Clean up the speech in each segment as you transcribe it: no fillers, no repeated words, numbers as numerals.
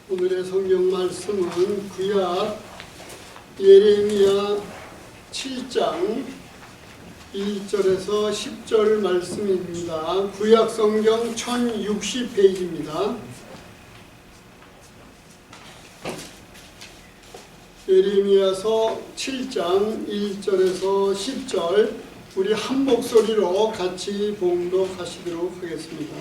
오늘의 성경 말씀은 구약 예레미야 7장 1절에서 10절 말씀입니다. 구약 성경 1060페이지입니다. 예레미야서 7장 1절에서 10절 우리 한 목소리로 같이 봉독하시도록 하겠습니다.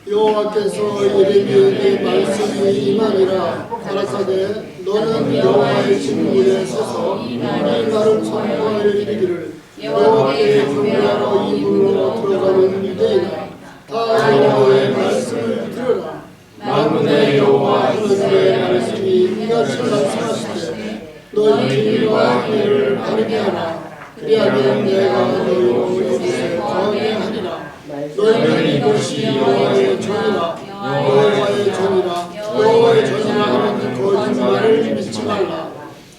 여호와께서 예레미야에게 말씀이 임하니라. 가라사대 너는 여호와의 진문에 서서 이 말을 선포하여 이르기를 여호와께 경배하러 이 문으로 들어가는 유대인아 다 여호와의 말씀을 들으라. 만군의 여호와 하나님의 말씀이 이같이 말씀하시되 너희 길과 행위를 바르게 하라. 그리하면 내가 너희로 이곳에 거하게 하리라. 너희는 이것이 여호와의 전이라. 여호와의 전이라. 여호와의 전이라 하는 거짓말을 믿지 말라.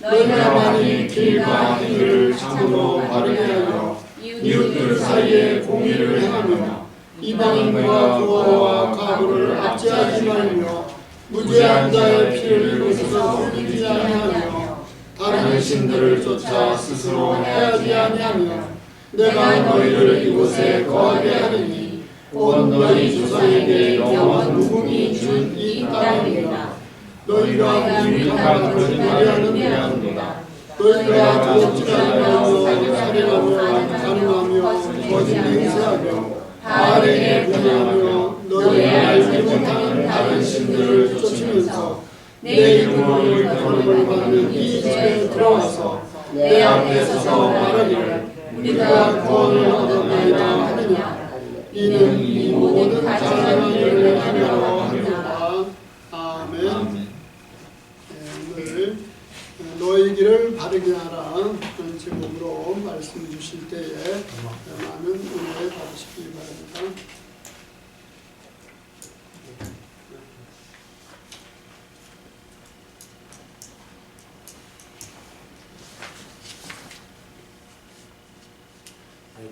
너희가 만일 길과 행위를 참으로 바르게 하여 이웃들 사이에 공의를 행하며 이방인과 고아와 과부를 압제하지 말며 무죄한 자의 피를 이곳에서 흘리지 아니하며 다른 신들을 쫓아 스스로 해하지 아니하며 내가 너희를 이곳에 거하게 하리니 곧 너희 조상에게 영원 무궁이 준 이 땅이니라. 너희가 무익하고 거짓말하는 데하노라. 너희가 도둑질하며 살인하며 가늠하며 거짓 맹세하며 바알에게 분양하며 너희 알지 못하는 다른 신들을 쫓으면서 내 이름으로 일컬음을 받는 이 집에 들어와서 내 앞에 서서 말하기를 우리가 구원을 얻었나이다 하느냐. 이는 이 모든 자랑한 일을 하며 하리라. 아멘. 오늘 너희 길을 바르게 하라 그런 제목으로 말씀 주실 때에 많은 은혜 받으시기 바랍니다.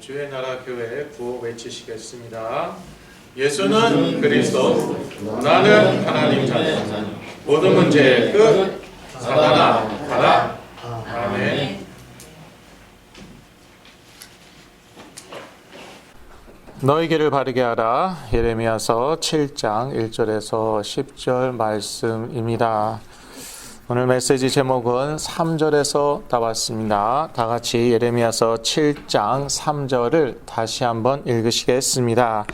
주의 나라 교회 구호 외치시겠습니다. 예수는 그리스도, 나는 하나님 자녀, 모든 문제의 끝, 사단아 가라. 아멘. 너희 길을 바르게 하라. 예레미야서 7장 1절에서 10절 말씀입니다. 오늘 메시지 제목은 3절에서 따왔습니다. 다 같이 예레미야서 7장 3절을 다시 한번 읽으시겠습니다.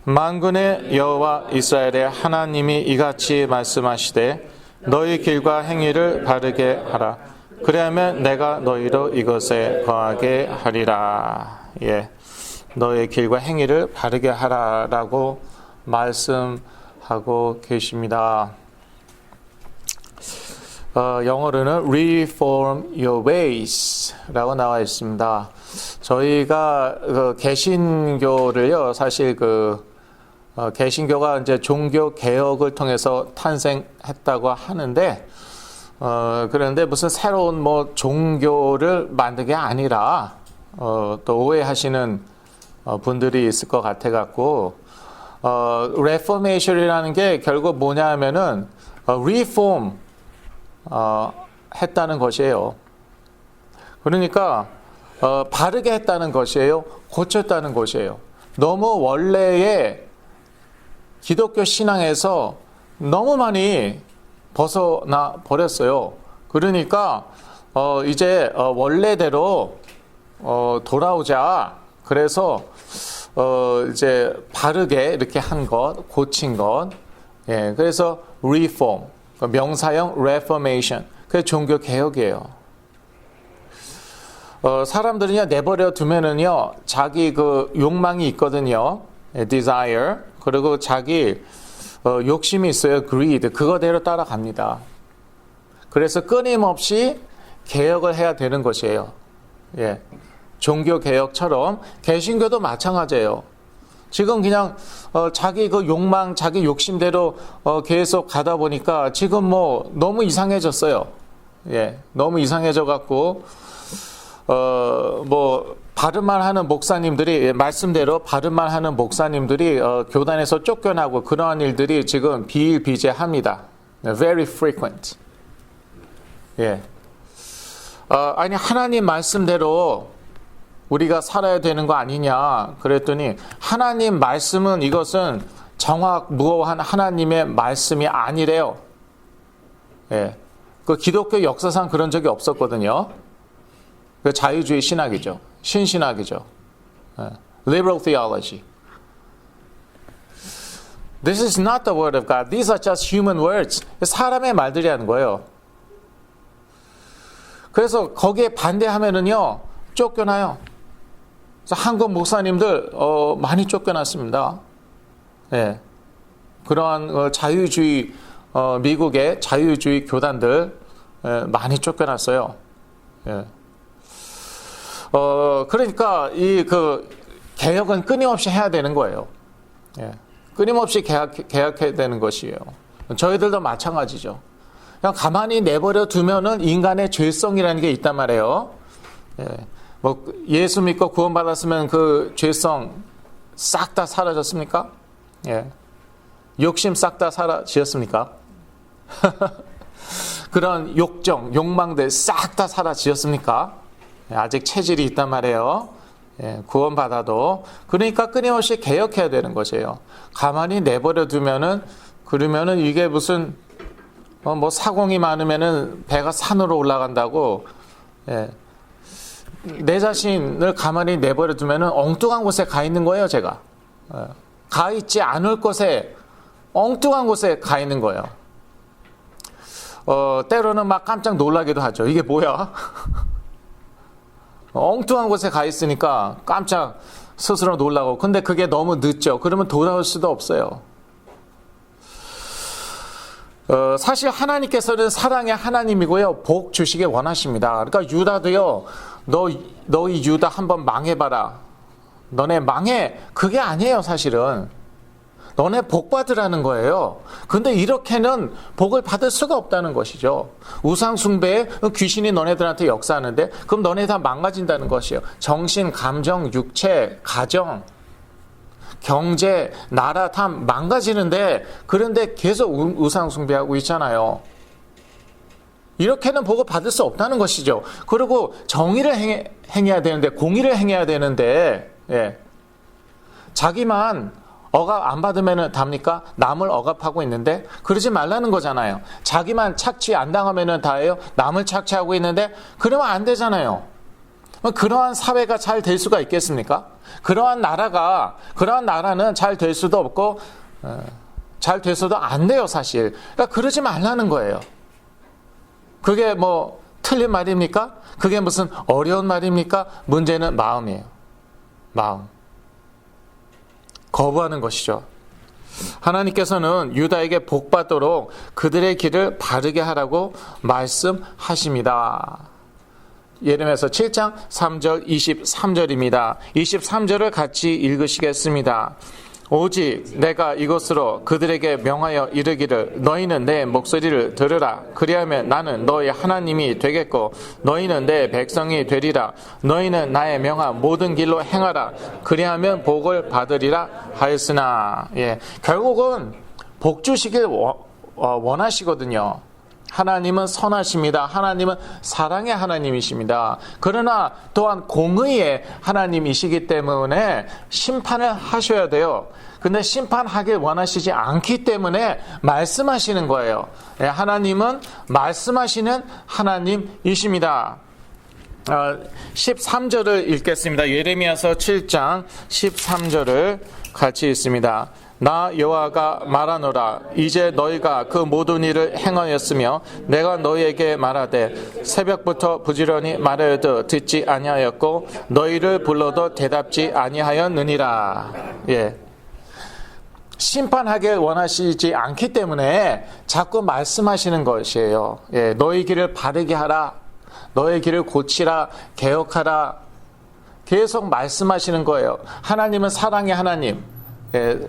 만군의 여호와 이스라엘의 하나님이 이같이 말씀하시되 너희 길과 행위를 바르게 하라. 그리하면 내가 너희로 이것에 거하게 하리라. 예, 너희 길과 행위를 바르게 하라라고 말씀하고 계십니다. 영어로는 reform your ways라고 나와 있습니다. 저희가 개신교를요, 사실 개신교가 이제 종교 개혁을 통해서 탄생했다고 하는데, 그런데 무슨 새로운 종교를 만든 게 아니라, 또 오해하시는 분들이 있을 것 같아갖고, reformation이라는 게 결국 뭐냐 하면은, reform, 했다는 것이에요. 그러니까 바르게 했다는 것이에요. 고쳤다는 것이에요. 너무 원래의 기독교 신앙에서 너무 많이 벗어나 버렸어요. 그러니까 이제 원래대로 돌아오자. 그래서 이제 바르게 이렇게 한 것, 고친 것. 예, 그래서 reform. 명사형 reformation. 그게 종교 개혁이에요. 사람들은요, 내버려 두면은요, 자기 욕망이 있거든요. desire. 그리고 자기 욕심이 있어요. greed. 그거대로 따라갑니다. 그래서 끊임없이 개혁을 해야 되는 것이에요. 예. 종교 개혁처럼 개신교도 마찬가지예요. 지금 그냥 자기 욕망, 자기 욕심대로 계속 가다 보니까 지금 너무 이상해졌어요. 예, 너무 이상해져 갖고 바른말 하는 목사님들이, 말씀대로 바른말 하는 목사님들이 교단에서 쫓겨나고 그러한 일들이 지금 비일비재합니다. Very frequent. 예. 아니, 하나님 말씀대로 우리가 살아야 되는 거 아니냐. 그랬더니, 하나님 말씀은 이것은 정확무오한 하나님의 말씀이 아니래요. 예. 그 기독교 역사상 그런 적이 없었거든요. 그 자유주의 신학이죠. 신신학이죠. 예. Liberal theology. This is not the word of God. These are just human words. 사람의 말들이 하는 거예요. 그래서 거기에 반대하면은요, 쫓겨나요. 그래서 한국 목사님들 많이 쫓겨났습니다. 예. 그러한 자유주의 미국의 자유주의 교단들 많이 쫓겨났어요. 예. 그러니까 그 개혁은 끊임없이 해야 되는 거예요. 예. 끊임없이 개혁해야 되는 것이에요. 저희들도 마찬가지죠. 그냥 가만히 내버려 두면은 인간의 죄성이라는 게 있단 말이에요. 예. 뭐 예수 믿고 구원받았으면 그 죄성 싹 다 사라졌습니까? 예. 욕심 싹 다 사라지었습니까? 그런 욕망들 싹 다 사라지었습니까? 예. 아직 체질이 있단 말이에요. 예. 구원받아도. 그러니까 끊임없이 개혁해야 되는 것이에요. 가만히 내버려 두면은, 그러면은 이게 무슨 뭐 사공이 많으면은 배가 산으로 올라간다고. 예. 내 자신을 가만히 내버려 두면은 엉뚱한 곳에 가 있는 거예요, 제가. 가 있지 않을 곳에, 엉뚱한 곳에 가 있는 거예요. 때로는 막 깜짝 놀라기도 하죠. 이게 뭐야? 엉뚱한 곳에 가 있으니까 깜짝 스스로 놀라고. 근데 그게 너무 늦죠. 그러면 돌아올 수도 없어요. 사실 하나님께서는 사랑의 하나님이고요. 복 주시길 원하십니다. 그러니까 유다도요. 너희 유다 한번 망해봐라. 너네 망해. 그게 아니에요, 사실은. 너네 복 받으라는 거예요. 근데 이렇게는 복을 받을 수가 없다는 것이죠. 우상 숭배에 귀신이 너네들한테 역사하는데 그럼 너네 다 망가진다는 것이에요. 정신, 감정, 육체, 가정, 경제, 나라 다 망가지는데 그런데 계속 우상 숭배하고 있잖아요. 이렇게는 복을 받을 수 없다는 것이죠. 그리고 정의를 행해야 되는데, 공의를 행해야 되는데, 예. 자기만 억압 안 받으면 답니까? 남을 억압하고 있는데 그러지 말라는 거잖아요. 자기만 착취 안 당하면 다예요. 남을 착취하고 있는데 그러면 안 되잖아요. 그러한 사회가 잘 될 수가 있겠습니까? 그러한 나라는 잘 될 수도 없고 잘 돼서도 안 돼요, 사실. 그러니까 그러지 말라는 거예요. 그게 뭐 틀린 말입니까? 그게 무슨 어려운 말입니까? 문제는 마음이에요. 마음. 거부하는 것이죠. 하나님께서는 유다에게 복받도록 그들의 길을 바르게 하라고 말씀하십니다. 예레미야서 7장 3절 23절입니다. 23절을 같이 읽으시겠습니다. 오직 내가 이것으로 그들에게 명하여 이르기를 너희는 내 목소리를 들으라. 그리하면 나는 너희 하나님이 되겠고 너희는 내 백성이 되리라. 너희는 나의 명한 모든 길로 행하라. 그리하면 복을 받으리라 하였으나. 예, 결국은 복 주시길 원하시거든요. 하나님은 선하십니다. 하나님은 사랑의 하나님이십니다. 그러나 또한 공의의 하나님이시기 때문에 심판을 하셔야 돼요. 근데 심판하길 원하시지 않기 때문에 말씀하시는 거예요. 하나님은 말씀하시는 하나님이십니다. 13절을 읽겠습니다. 예레미야서 7장 13절을 같이 읽습니다. 나 여호와가 말하노라. 이제 너희가 그 모든 일을 행하였으며 내가 너희에게 말하되 새벽부터 부지런히 말하여도 듣지 아니하였고 너희를 불러도 대답지 아니하였느니라. 예. 심판하길 원하시지 않기 때문에 자꾸 말씀하시는 것이에요. 예. 너희 길을 바르게 하라. 너희 길을 고치라. 개혁하라. 계속 말씀하시는 거예요. 하나님은 사랑의 하나님. 예.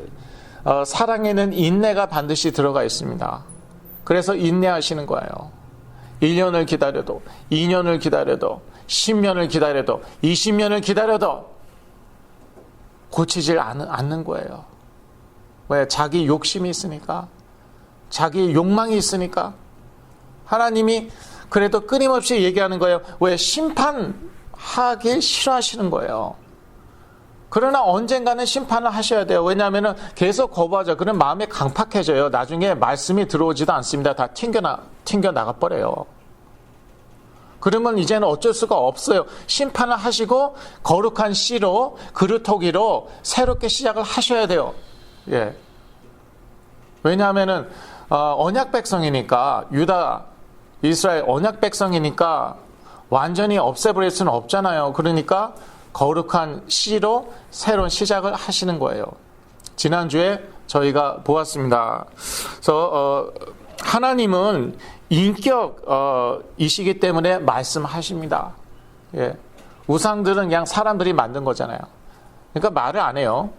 사랑에는 인내가 반드시 들어가 있습니다. 그래서 인내하시는 거예요. 1년을 기다려도 2년을 기다려도 10년을 기다려도 20년을 기다려도 고치질 않는 거예요. 왜? 자기 욕심이 있으니까, 자기 욕망이 있으니까. 하나님이 그래도 끊임없이 얘기하는 거예요. 왜? 심판하기 싫어하시는 거예요. 그러나 언젠가는 심판을 하셔야 돼요. 왜냐하면 계속 거부하죠. 그럼 마음이 강팍해져요. 나중에 말씀이 들어오지도 않습니다. 다 튕겨 나가버려요. 그러면 이제는 어쩔 수가 없어요. 심판을 하시고 거룩한 씨로, 그루터기로 새롭게 시작을 하셔야 돼요. 예. 왜냐하면은 언약 백성이니까, 유다, 이스라엘 언약 백성이니까 완전히 없애버릴 수는 없잖아요. 그러니까 거룩한 씨로 새로운 시작을 하시는 거예요. 지난주에 저희가 보았습니다. 그래서 하나님은 인격이시기 때문에 말씀하십니다. 예. 우상들은 그냥 사람들이 만든 거잖아요. 그러니까 말을 안 해요.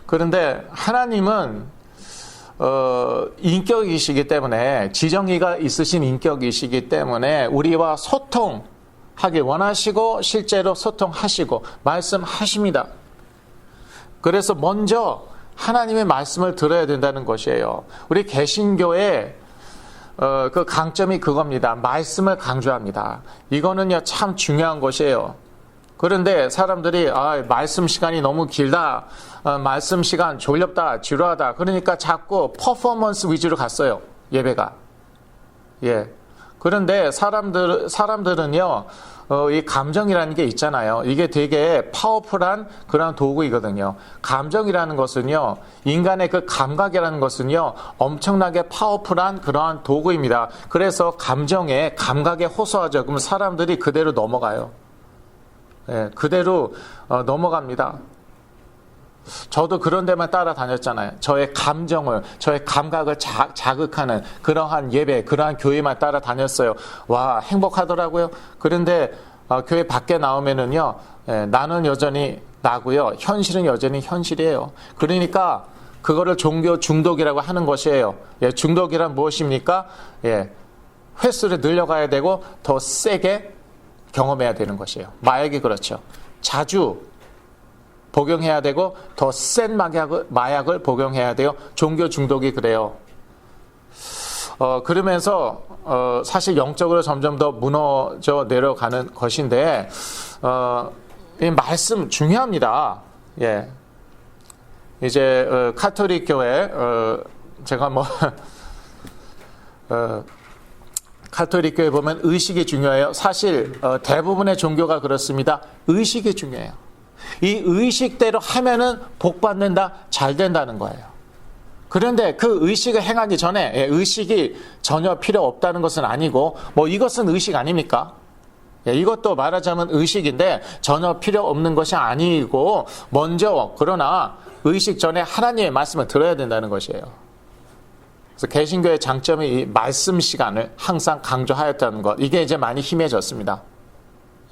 그런데 하나님은 인격이시기 때문에, 지정의가 있으신 인격이시기 때문에 우리와 소통하길 원하시고 실제로 소통하시고 말씀하십니다. 그래서 먼저 하나님의 말씀을 들어야 된다는 것이에요. 우리 개신교의 그 강점이 그겁니다. 말씀을 강조합니다. 이거는요, 참 중요한 것이에요. 그런데 사람들이 말씀 시간이 너무 길다, 말씀 시간 졸렵다, 지루하다, 그러니까 자꾸 퍼포먼스 위주로 갔어요, 예배가. 예. 그런데 사람들은요, 이 감정이라는 게 있잖아요. 이게 되게 파워풀한 그런 도구이거든요. 감정이라는 것은요, 인간의 그 감각이라는 것은요, 엄청나게 파워풀한 그러한 도구입니다. 그래서 감각에 호소하죠. 그러면 사람들이 그대로 넘어가요. 예, 그대로 넘어갑니다. 저도 그런 데만 따라다녔잖아요. 저의 감각을 자극하는 그러한 예배, 그러한 교회만 따라다녔어요. 와, 행복하더라고요. 그런데 교회 밖에 나오면은요, 나는 여전히 나고요, 현실은 여전히 현실이에요. 그러니까 그거를 종교 중독이라고 하는 것이에요. 예, 중독이란 무엇입니까? 예, 횟수를 늘려가야 되고 더 세게 경험해야 되는 것이에요. 마약이 그렇죠. 자주 복용해야 되고 더 센 마약을 복용해야 돼요. 종교 중독이 그래요. 그러면서 사실 영적으로 점점 더 무너져 내려가는 것인데, 이 말씀 중요합니다. 예. 이제 카톨릭 교회, 제가 카톨릭 교회 보면 의식이 중요해요. 사실 대부분의 종교가 그렇습니다. 의식이 중요해요. 이 의식대로 하면은 복 받는다, 잘 된다는 거예요. 그런데 그 의식을 행하기 전에, 의식이 전혀 필요 없다는 것은 아니고, 이것은 의식 아닙니까? 이것도 말하자면 의식인데 전혀 필요 없는 것이 아니고, 그러나 의식 전에 하나님의 말씀을 들어야 된다는 것이에요. 그래서 개신교의 장점이 이 말씀 시간을 항상 강조하였다는 것, 이게 이제 많이 힘해졌습니다.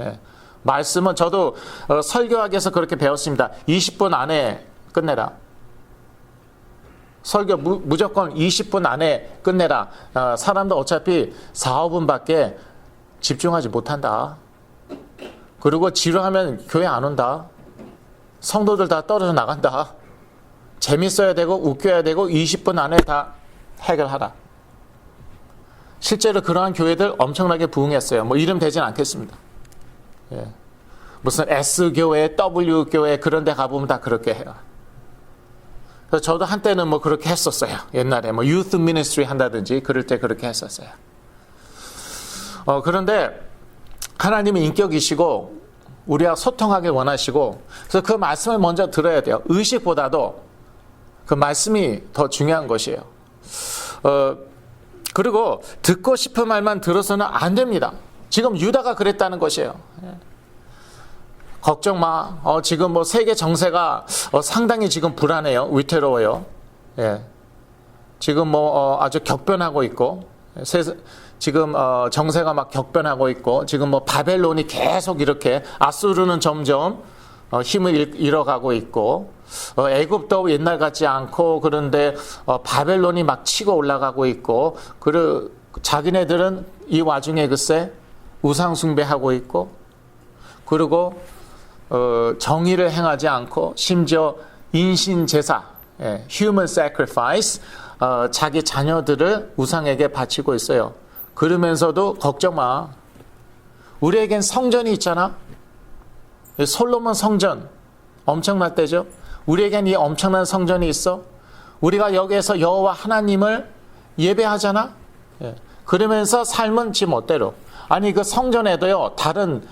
예. 말씀은 저도 설교학에서 그렇게 배웠습니다. 20분 안에 끝내라. 설교 무조건 20분 안에 끝내라. 사람도 어차피 4, 5분밖에 집중하지 못한다. 그리고 지루하면 교회 안 온다. 성도들 다 떨어져 나간다. 재밌어야 되고 웃겨야 되고 20분 안에 다 해결하라. 실제로 그러한 교회들 엄청나게 부흥했어요. 이름 대진 않겠습니다. 예. 무슨 S교회, W교회 그런 데 가보면 다 그렇게 해요. 그래서 저도 한때는 그렇게 했었어요. 옛날에 youth ministry 한다든지 그럴 때 그렇게 했었어요. 그런데 하나님은 인격이시고 우리와 소통하길 원하시고, 그래서 그 말씀을 먼저 들어야 돼요. 의식보다도 그 말씀이 더 중요한 것이에요. 그리고 듣고 싶은 말만 들어서는 안 됩니다. 지금 유다가 그랬다는 것이에요. 걱정 마. 지금 세계 정세가 상당히 지금 불안해요. 위태로워요. 예. 지금 아주 격변하고 있고, 지금 정세가 막 격변하고 있고, 지금 바벨론이 계속 이렇게, 아수르는 점점 힘을 잃어가고 있고, 애굽도 옛날 같지 않고, 그런데 바벨론이 막 치고 올라가고 있고, 자기네들은 이 와중에 글쎄 우상 숭배하고 있고, 그리고 정의를 행하지 않고 심지어 인신 제사, human sacrifice, 자기 자녀들을 우상에게 바치고 있어요. 그러면서도 걱정 마. 우리에겐 성전이 있잖아. 솔로몬 성전 엄청날 때죠. 우리에겐 이 엄청난 성전이 있어. 우리가 여기에서 여호와 하나님을 예배하잖아. 그러면서 삶은 지 멋대로. 아니 그 성전에도요 다른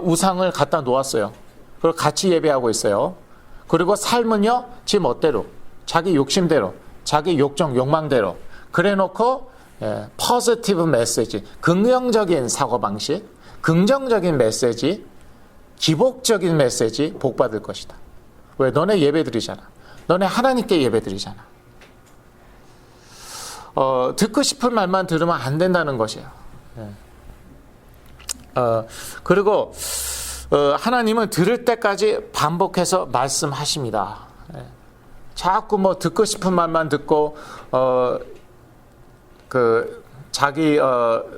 우상을 갖다 놓았어요. 그리고 같이 예배하고 있어요. 그리고 삶은요 지 멋대로, 자기 욕심대로, 자기 욕망대로 그래놓고 포지티브 메시지, 긍정적인 사고방식, 긍정적인 메시지, 기복적인 메시지 복받을 것이다. 왜? 너네 예배드리잖아. 너네 하나님께 예배드리잖아. 듣고 싶은 말만 들으면 안 된다는 것이에요. 그리고 하나님은 들을 때까지 반복해서 말씀하십니다. 자꾸 뭐 듣고 싶은 말만 듣고 자기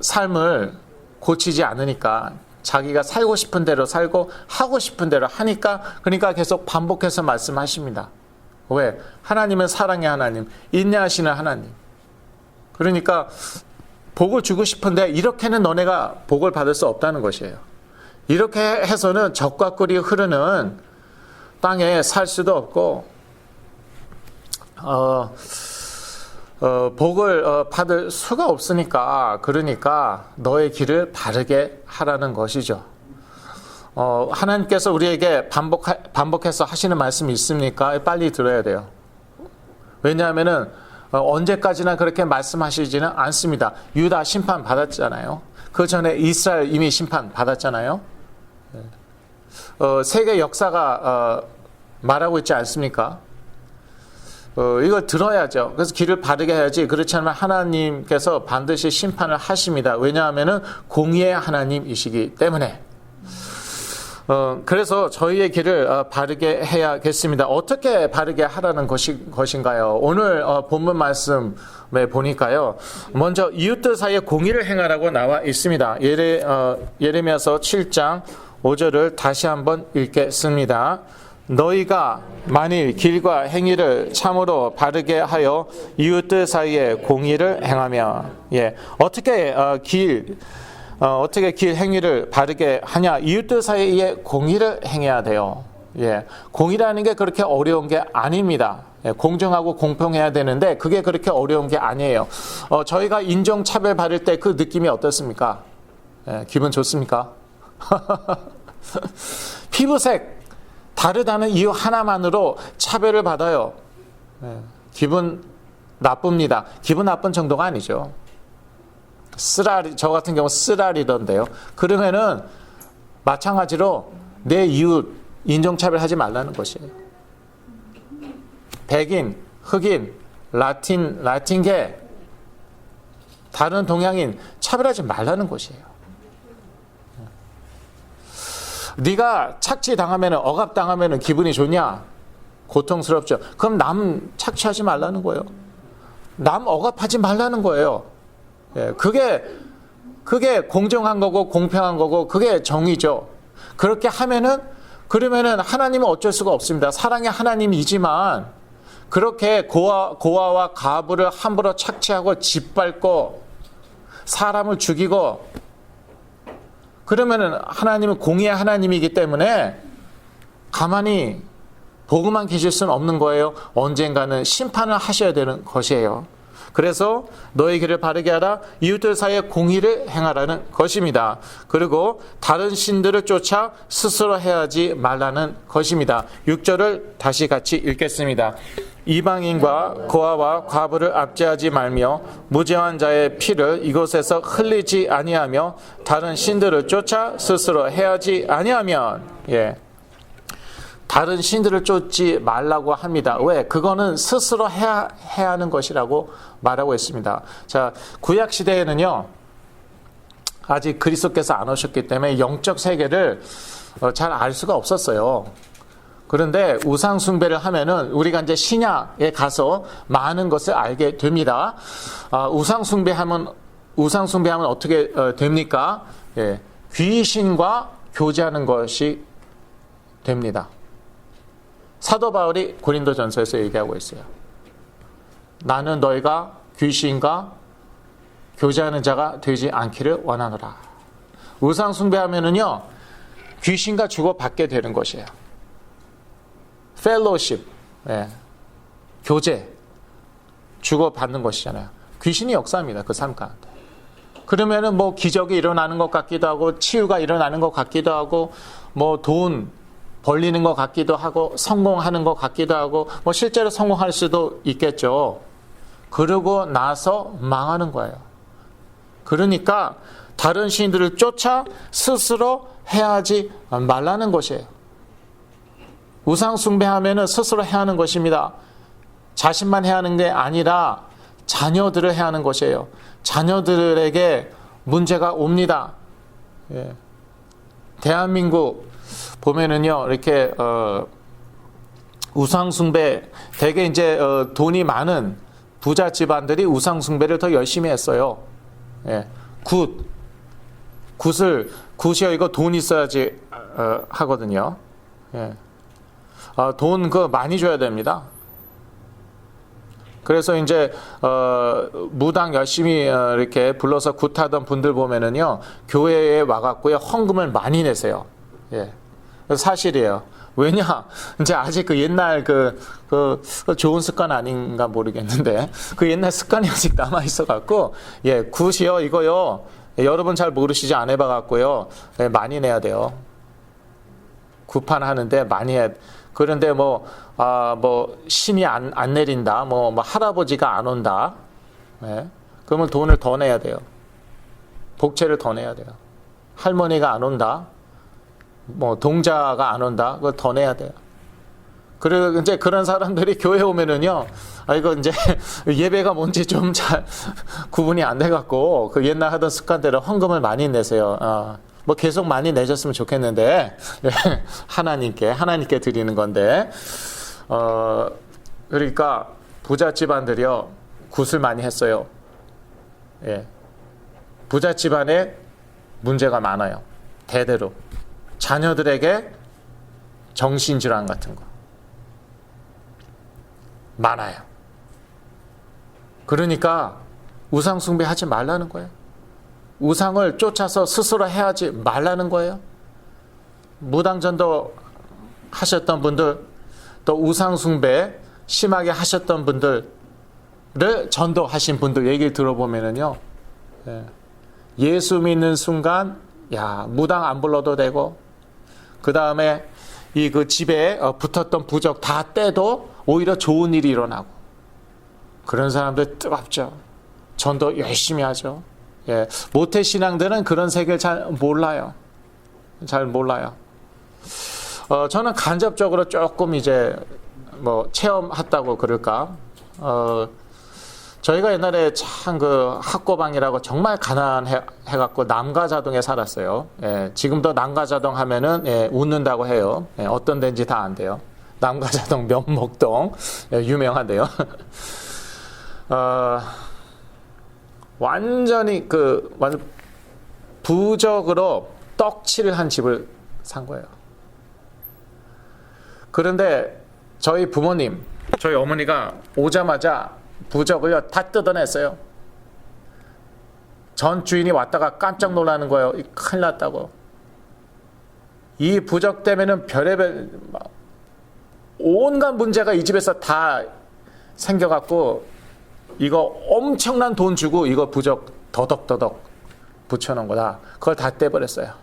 삶을 고치지 않으니까, 자기가 살고 싶은 대로 살고 하고 싶은 대로 하니까, 그러니까 계속 반복해서 말씀하십니다. 왜? 하나님은 사랑의 하나님, 인내하시는 하나님. 그러니까 복을 주고 싶은데 이렇게는 너네가 복을 받을 수 없다는 것이에요. 이렇게 해서는 적과 꿀이 흐르는 땅에 살 수도 없고 복을 받을 수가 없으니까, 그러니까 너의 길을 바르게 하라는 것이죠. 하나님께서 우리에게 반복해서 하시는 말씀이 있습니까? 빨리 들어야 돼요. 왜냐하면은 언제까지나 그렇게 말씀하시지는 않습니다. 유다 심판 받았잖아요. 그 전에 이스라엘 이미 심판 받았잖아요. 세계 역사가 말하고 있지 않습니까? 이걸 들어야죠. 그래서 길을 바르게 해야지. 그렇지 않으면 하나님께서 반드시 심판을 하십니다. 왜냐하면은 공의의 하나님이시기 때문에. 그래서 저희의 길을 바르게 해야겠습니다. 어떻게 바르게 하라는 것인가요? 오늘 본문 말씀에 보니까요. 먼저 이웃들 사이에 공의를 행하라고 나와 있습니다. 예레미야서 7장 5절을 다시 한번 읽겠습니다. 너희가 만일 길과 행위를 참으로 바르게 하여 이웃들 사이에 공의를 행하며, 어떻게 길 행위를 바르게 하냐? 이웃들 사이에 공의를 행해야 돼요. 공의라는 게 그렇게 어려운 게 아닙니다. 공정하고 공평해야 되는데 그게 그렇게 어려운 게 아니에요. 저희가 인종차별 받을 때 그 느낌이 어떻습니까? 기분 좋습니까? 피부색 다르다는 이유 하나만으로 차별을 받아요. 기분 나쁩니다. 기분 나쁜 정도가 아니죠. 쓰라리, 저 같은 경우 쓰라리던데요. 그러면은 마찬가지로 내 이웃 인종차별하지 말라는 것이에요. 백인, 흑인, 라틴계, 다른 동양인 차별하지 말라는 것이에요. 네가 착취당하면, 억압당하면 기분이 좋냐? 고통스럽죠. 그럼 남 착취하지 말라는 거예요. 남 억압하지 말라는 거예요. 그게 공정한 거고 공평한 거고 그게 정의죠. 그렇게 그러면은 하나님은 어쩔 수가 없습니다. 사랑의 하나님이지만 그렇게 고아와 가부를 함부로 착취하고 짓밟고 사람을 죽이고 그러면은 하나님은 공의의 하나님이기 때문에 가만히 보고만 계실 수는 없는 거예요. 언젠가는 심판을 하셔야 되는 것이에요. 그래서 너의 길을 바르게 하라, 이웃들 사이에 공의를 행하라는 것입니다. 그리고 다른 신들을 쫓아 스스로 해하지 말라는 것입니다. 6절을 다시 같이 읽겠습니다. 이방인과 고아와 과부를 압제하지 말며 무죄한 자의 피를 이곳에서 흘리지 아니하며 다른 신들을 쫓아 스스로 해하지 아니하면, 다른 신들을 쫓지 말라고 합니다. 왜? 그거는 스스로 해야 하는 것이라고 말하고 있습니다. 자, 구약 시대에는요, 아직 그리스도께서 안 오셨기 때문에 영적 세계를 잘 알 수가 없었어요. 그런데 우상 숭배를 하면은 우리가 이제 신약에 가서 많은 것을 알게 됩니다. 우상 숭배하면 우상 숭배하면 어떻게 됩니까? 예, 귀신과 교제하는 것이 됩니다. 사도 바울이 고린도전서에서 얘기하고 있어요. 나는 너희가 귀신과 교제하는 자가 되지 않기를 원하노라. 우상 숭배하면은요, 귀신과 주고받게 되는 것이에요. 펠로십, 예, 교제, 주고받는 것이잖아요. 귀신이 역사합니다. 그 삶 가운데. 그러면은 뭐 기적이 일어나는 것 같기도 하고, 치유가 일어나는 것 같기도 하고, 뭐 돈 벌리는 것 같기도 하고, 성공하는 것 같기도 하고, 뭐 실제로 성공할 수도 있겠죠. 그러고 나서 망하는 거예요. 그러니까 다른 신들을 쫓아 스스로 해하지 말라는 것이에요. 우상 숭배하면은 스스로 해하는 것입니다. 자신만 해하는 게 아니라 자녀들을 해하는 것이에요. 자녀들에게 문제가 옵니다. 예. 대한민국 보면은요, 이렇게 우상 숭배, 되게 이제 돈이 많은 부자 집안들이 우상 숭배를 더 열심히 했어요. 예. 굿이요, 이거 돈 있어야지 하거든요. 예. 돈 많이 줘야 됩니다. 그래서 이제 무당 열심히 이렇게 불러서 굿하던 분들 보면은요, 교회에 와갖고요, 헌금을 많이 내세요. 예. 사실이에요. 왜냐, 이제 아직 그 옛날 그 좋은 습관 아닌가 모르겠는데, 그 옛날 습관이 아직 남아있어갖고, 예, 굿이요, 이거요, 예, 여러분 잘 모르시지 안 해봐갖고요, 예, 많이 내야 돼요. 굿판 하는데 많이 해. 그런데 뭐 신이 안 내린다, 뭐 할아버지가 안 온다, 예, 그러면 돈을 더 내야 돼요. 복채를 더 내야 돼요. 할머니가 안 온다, 뭐 동자가 안 온다, 그걸 더 내야 돼요. 그리고 이제 그런 사람들이 교회 오면은요, 이거 이제 예배가 뭔지 좀 잘 구분이 안 돼갖고 그 옛날 하던 습관대로 헌금을 많이 내세요. 뭐 계속 많이 내셨으면 좋겠는데, 하나님께 드리는 건데, 그러니까 부잣 집안들이요, 굿을 많이 했어요. 예. 부잣 집안에 문제가 많아요. 대대로. 자녀들에게 정신질환 같은 거 많아요. 그러니까 우상 숭배하지 말라는 거예요. 우상을 쫓아서 스스로 해하지 말라는 거예요. 무당전도 하셨던 분들, 또 우상 숭배 심하게 하셨던 분들을 전도하신 분들 얘기를 들어보면은요, 예수 믿는 순간, 야, 무당 안 불러도 되고, 그 다음에 그 집에 붙었던 부적 다 떼도 오히려 좋은 일이 일어나고, 그런 사람들 뜨겁죠. 전도 열심히 하죠. 예, 모태신앙들은 그런 세계를 잘 몰라요. 잘 몰라요. 저는 간접적으로 조금 이제 뭐 체험했다고 그럴까. 저희가 옛날에 참 그 학고방이라고 정말 가난해갖고 남가자동에 살았어요. 예, 지금도 남가자동 하면은, 예, 웃는다고 해요. 예, 어떤 데인지 다 안 돼요. 남가자동 면목동, 예, 유명한데요. 완전히 완전 부적으로 떡칠을 한 집을 산 거예요. 그런데 저희 부모님, 저희 어머니가 오자마자 부적을요 다 뜯어냈어요. 전 주인이 왔다가 깜짝 놀라는 거예요. 큰일 났다고. 이 부적 때문에는 별의별 온갖 문제가 이 집에서 다 생겨갖고, 이거 엄청난 돈 주고 이거 부적 더덕더덕 붙여놓은 거다. 그걸 다 떼버렸어요.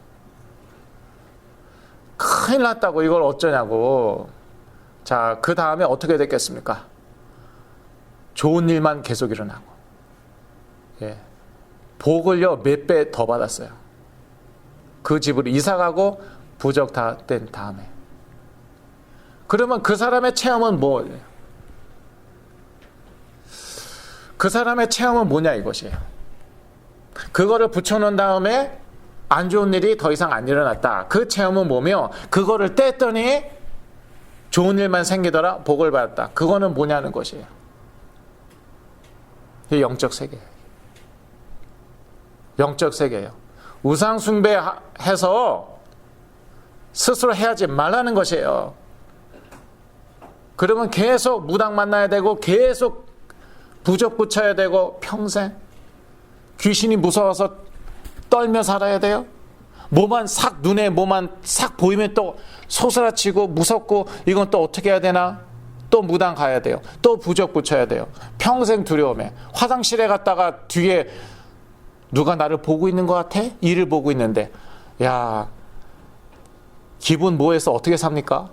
큰일 났다고. 이걸 어쩌냐고. 자, 그 다음에 어떻게 됐겠습니까? 좋은 일만 계속 일어나고, 예, 복을요 몇 배 더 받았어요. 그 집으로 이사가고 부적 다 뗀 다음에. 그러면 그 사람의 체험은 뭐예요? 그 사람의 체험은 뭐냐 이것이에요. 그거를 붙여놓은 다음에 안 좋은 일이 더 이상 안 일어났다. 그 체험은 뭐며, 그거를 뗐더니 좋은 일만 생기더라, 복을 받았다. 그거는 뭐냐는 것이에요. 이 영적 세계. 영적 세계예요. 우상 숭배해서 스스로 해야지 말라는 것이에요. 그러면 계속 무당 만나야 되고 계속 부적 붙여야 되고 평생 귀신이 무서워서 떨며 살아야 돼요. 눈에 뭐만 싹 보이면 또 소스라치고 무섭고 이건 또 어떻게 해야 되나? 또 무당 가야 돼요. 또 부적 붙여야 돼요. 평생 두려움에. 화장실에 갔다가 뒤에 누가 나를 보고 있는 것 같아? 이를 보고 있는데 야, 기분 뭐해서 어떻게 삽니까?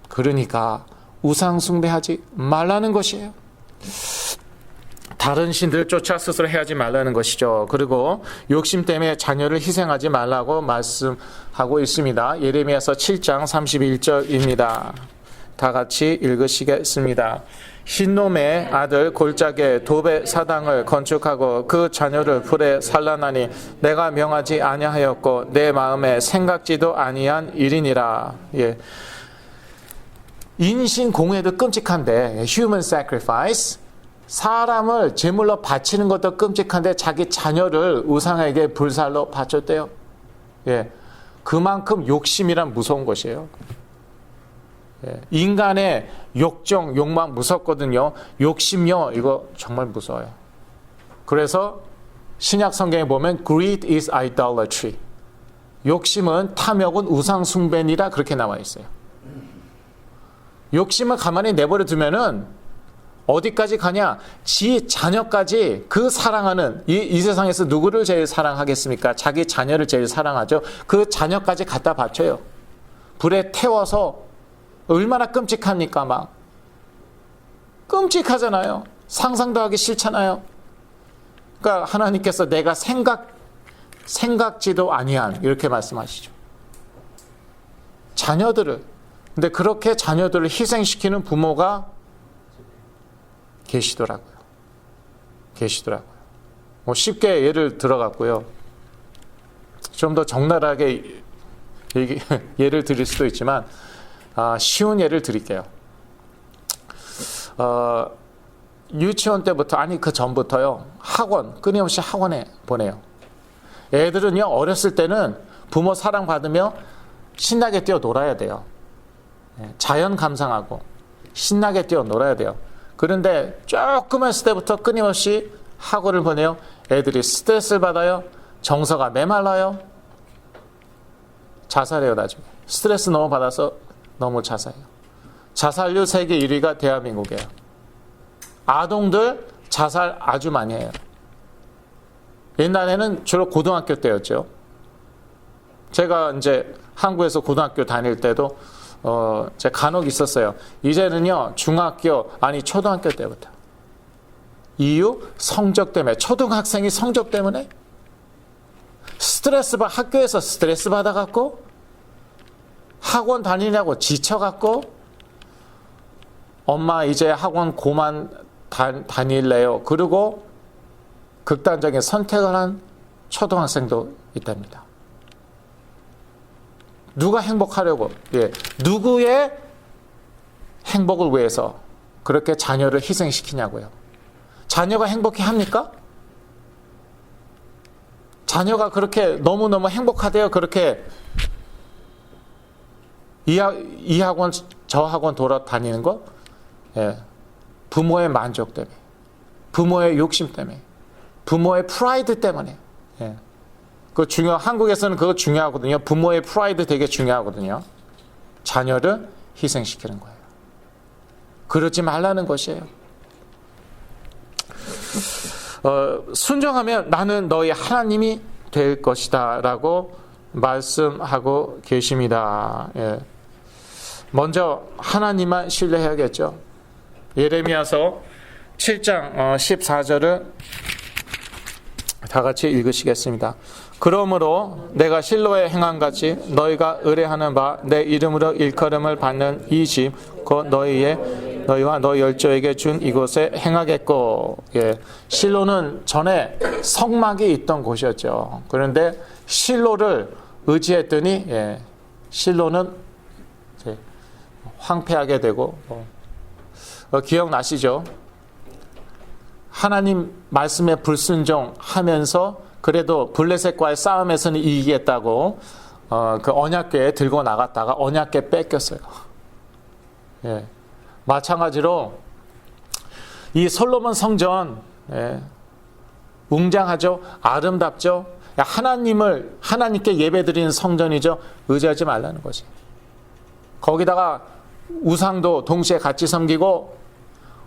그러니까 우상 숭배하지 말라는 것이에요. 다른 신들을 쫓아 스스로 해하지 말라는 것이죠. 그리고 욕심 때문에 자녀를 희생하지 말라고 말씀하고 있습니다. 예레미야서 7장 31절입니다. 다 같이 읽으시겠습니다. 흰놈의 아들 골짜기에 도배 사당을 건축하고 그 자녀를 불에 산란하니 내가 명하지 아니하였고 내 마음에 생각지도 아니한 일이니라. 예. 인신공회도 끔찍한데 human sacrifice, 사람을 제물로 바치는 것도 끔찍한데 자기 자녀를 우상에게 불살로 바쳤대요. 예. 그만큼 욕심이란 무서운 것이에요. 예. 인간의 욕정, 욕망 무섭거든요. 욕심요, 이거 정말 무서워요. 그래서 신약 성경에 보면 greed is idolatry. 욕심은 탐욕은 우상 숭배니라 그렇게 나와 있어요. 욕심을 가만히 내버려 두면은 어디까지 가냐? 지 자녀까지 그 사랑하는 이 세상에서 누구를 제일 사랑하겠습니까? 자기 자녀를 제일 사랑하죠. 그 자녀까지 갖다 바쳐요. 불에 태워서 얼마나 끔찍합니까? 막 끔찍하잖아요. 상상도 하기 싫잖아요. 그러니까 하나님께서 내가 생각지도 아니한 이렇게 말씀하시죠. 자녀들을, 근데 그렇게 자녀들을 희생시키는 부모가 계시더라고요. 뭐 쉽게 예를 들어갔고요. 좀 더 적나라하게 예를 드릴 수도 있지만 쉬운 예를 드릴게요. 유치원 때부터, 아니 그 전부터요, 끊임없이 학원에 보내요. 애들은요, 어렸을 때는 부모 사랑받으며 신나게 뛰어 놀아야 돼요. 자연 감상하고 신나게 뛰어 놀아야 돼요. 그런데 조금 했을 때부터 끊임없이 학원을 보내요. 애들이 스트레스를 받아요. 정서가 메말라요. 자살해요, 나중에. 스트레스 너무 받아서 너무 자살해요. 자살률 세계 1위가 대한민국이에요. 아동들 자살 아주 많이 해요. 옛날에는 주로 고등학교 때였죠. 제가 이제 한국에서 고등학교 다닐 때도 제 간혹 있었어요. 이제는요, 초등학교 때부터. 이유? 성적 때문에. 초등학생이 성적 때문에 학교에서 스트레스 받아갖고, 학원 다니냐고 지쳐갖고, 엄마 이제 학원 고만 다닐래요. 그리고 극단적인 선택을 한 초등학생도 있답니다. 누가 행복하려고, 누구의 행복을 위해서 그렇게 자녀를 희생시키냐고요. 자녀가 행복해 합니까? 자녀가 그렇게 너무너무 행복하대요. 그렇게 이 학원 저 학원 돌아다니는 거? 부모의 만족 때문에, 부모의 욕심 때문에, 부모의 프라이드 때문에. 한국에서는 그거 중요하거든요. 부모의 프라이드 되게 중요하거든요. 자녀를 희생시키는 거예요. 그러지 말라는 것이에요. 순종하면 나는 너희 하나님이 될 것이다 라고 말씀하고 계십니다. 먼저 하나님만 신뢰해야겠죠. 예레미야서 7장 14절을 다 같이 읽으시겠습니다. 그러므로 내가 실로에 행한 같이 너희가 의뢰하는 바 내 이름으로 일컬음을 받는 이 집 곧 너희와 너희 열조에게 준 이곳에 행하겠고. 실로는 전에 성막이 있던 곳이었죠. 그런데 실로를 의지했더니 실로는 황폐하게 되고, 기억나시죠? 하나님 말씀에 불순종하면서 그래도 블레셋과의 싸움에서는 이기겠다고 그 언약궤 들고 나갔다가 언약궤 뺏겼어요. 예. 마찬가지로 이 솔로몬 성전, 예. 웅장하죠, 아름답죠. 하나님께 예배드리는 성전이죠. 의지하지 말라는 거지. 거기다가 우상도 동시에 같이 섬기고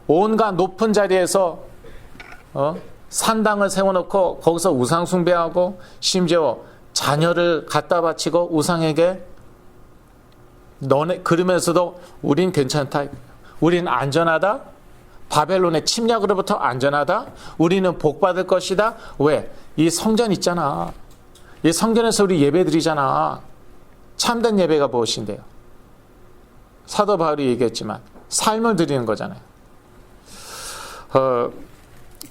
온갖 높은 자리에서 산당을 세워놓고 거기서 우상 숭배하고 심지어 자녀를 갖다 바치고 우상에게 그러면서도 우린 괜찮다, 우린 안전하다, 바벨론의 침략으로부터 안전하다, 우리는 복받을 것이다. 왜? 이 성전 있잖아. 이 성전에서 우리 예배드리잖아. 참된 예배가 무엇인데요? 사도 바울이 얘기했지만 삶을 드리는 거잖아요.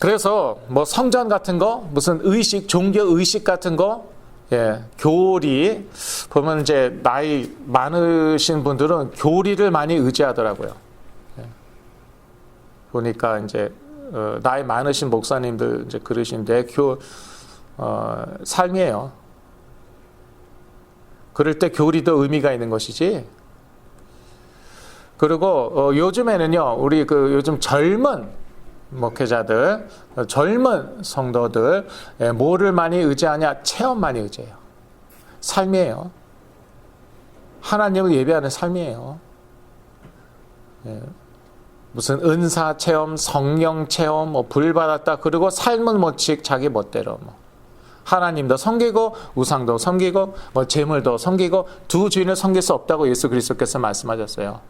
그래서 뭐 성전 같은 거, 무슨 의식, 종교 의식 같은 거, 예, 교리 보면 이제 나이 많으신 분들은 교리를 많이 의지하더라고요. 예. 보니까 이제 나이 많으신 목사님들 이제 그러신데 삶이에요. 그럴 때 교리도 의미가 있는 것이지. 그리고 요즘에는요, 우리 요즘 젊은 목회자들, 젊은 성도들, 뭐를 많이 의지하냐? 체험 많이 의지해요. 삶이에요. 하나님을 예배하는 삶이에요. 예. 무슨 은사 체험, 성령 체험, 뭐 불 받았다. 그리고 삶은 뭐직 자기 멋대로 뭐 하나님도 섬기고 우상도 섬기고 뭐 재물도 섬기고 두 주인을 섬길 수 없다고 예수 그리스도께서 말씀하셨어요.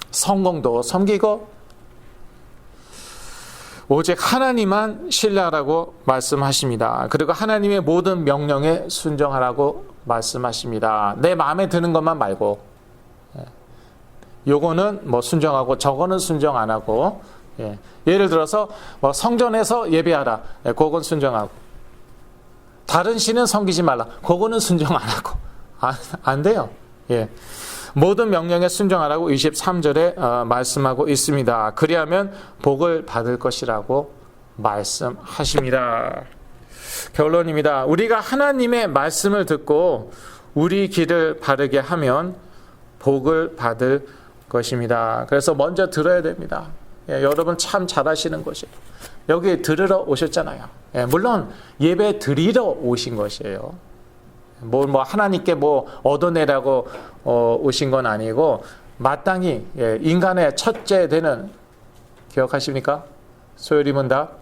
성공도 섬기고 오직 하나님만 신뢰하라고 말씀하십니다. 그리고 하나님의 모든 명령에 순종하라고 말씀하십니다. 내 마음에 드는 것만 말고, 요거는 뭐 순종하고 저거는 순종 안 하고, 예를 들어서 뭐 성전에서 예배하라, 그건 순종하고, 다른 신은 섬기지 말라, 그거는 순종 안 하고, 안 돼요. 예. 모든 명령에 순종하라고 23절에 말씀하고 있습니다. 그리하면 복을 받을 것이라고 말씀하십니다. 결론입니다. 우리가 하나님의 말씀을 듣고 우리 길을 바르게 하면 복을 받을 것입니다. 그래서 먼저 들어야 됩니다. 예, 여러분 참 잘하시는 것이에요. 여기 들으러 오셨잖아요. 예, 물론 예배 드리러 오신 것이에요. 뭐 하나님께 뭐 얻어내라고 오신 건 아니고 마땅히 인간의 첫째 되는, 기억하십니까? 소요리 문답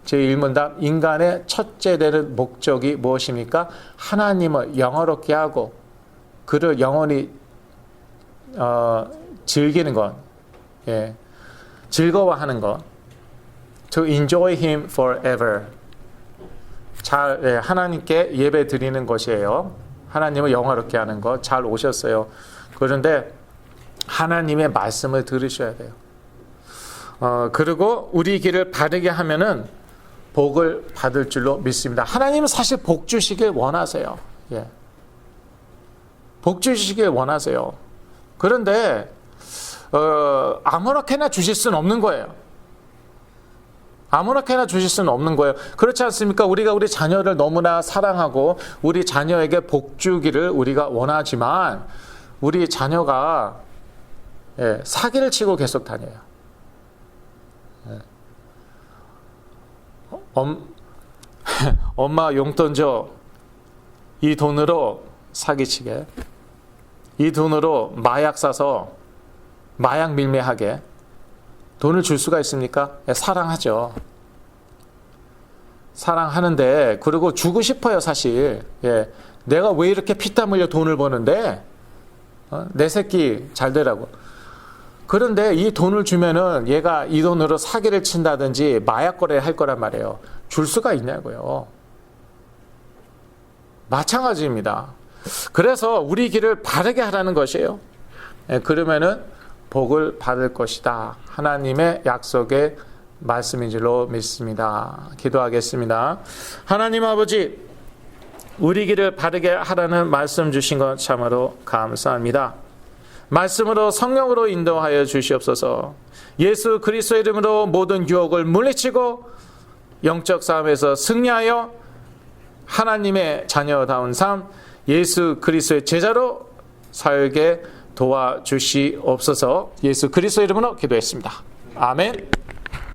제1문답, 인간의 첫째 되는 목적이 무엇입니까? 하나님을 영화롭게 하고 그를 영원히 즐기는 것, 즐거워하는 것, to enjoy him forever. 하나님께 예배 드리는 것이에요. 하나님을 영화롭게 하는 것. 잘 오셨어요. 그런데 하나님의 말씀을 들으셔야 돼요. 그리고 우리 길을 바르게 하면은 복을 받을 줄로 믿습니다. 하나님은 사실 복 주시길 원하세요. 예. 복 주시길 원하세요. 그런데 아무렇게나 주실 수는 없는 거예요. 아무렇게나 주실 수는 없는 거예요. 그렇지 않습니까? 우리가 우리 자녀를 너무나 사랑하고 우리 자녀에게 복 주기를 우리가 원하지만 우리 자녀가 사기를 치고 계속 다녀요. 엄마 용돈 줘. 이 돈으로 사기치게. 이 돈으로 마약 사서 마약 밀매하게. 돈을 줄 수가 있습니까? 사랑하죠. 사랑하는데, 그리고 주고 싶어요, 사실. 내가 왜 이렇게 피땀 흘려 돈을 버는데? 내 새끼 잘 되라고. 그런데 이 돈을 주면은 얘가 이 돈으로 사기를 친다든지 마약 거래를 할 거란 말이에요. 줄 수가 있냐고요. 마찬가지입니다. 그래서 우리 길을 바르게 하라는 것이에요. 그러면은 복을 받을 것이다. 하나님의 약속의 말씀인 줄로 믿습니다. 기도하겠습니다. 하나님 아버지, 우리 길을 바르게 하라는 말씀 주신 것 참으로 감사합니다. 말씀으로 성령으로 인도하여 주시옵소서. 예수 그리스도 이름으로 모든 유혹을 물리치고 영적 싸움에서 승리하여 하나님의 자녀다운 삶, 예수 그리스도의 제자로 살게 도와주시옵소서. 예수 그리스도 이름으로 기도했습니다. 아멘.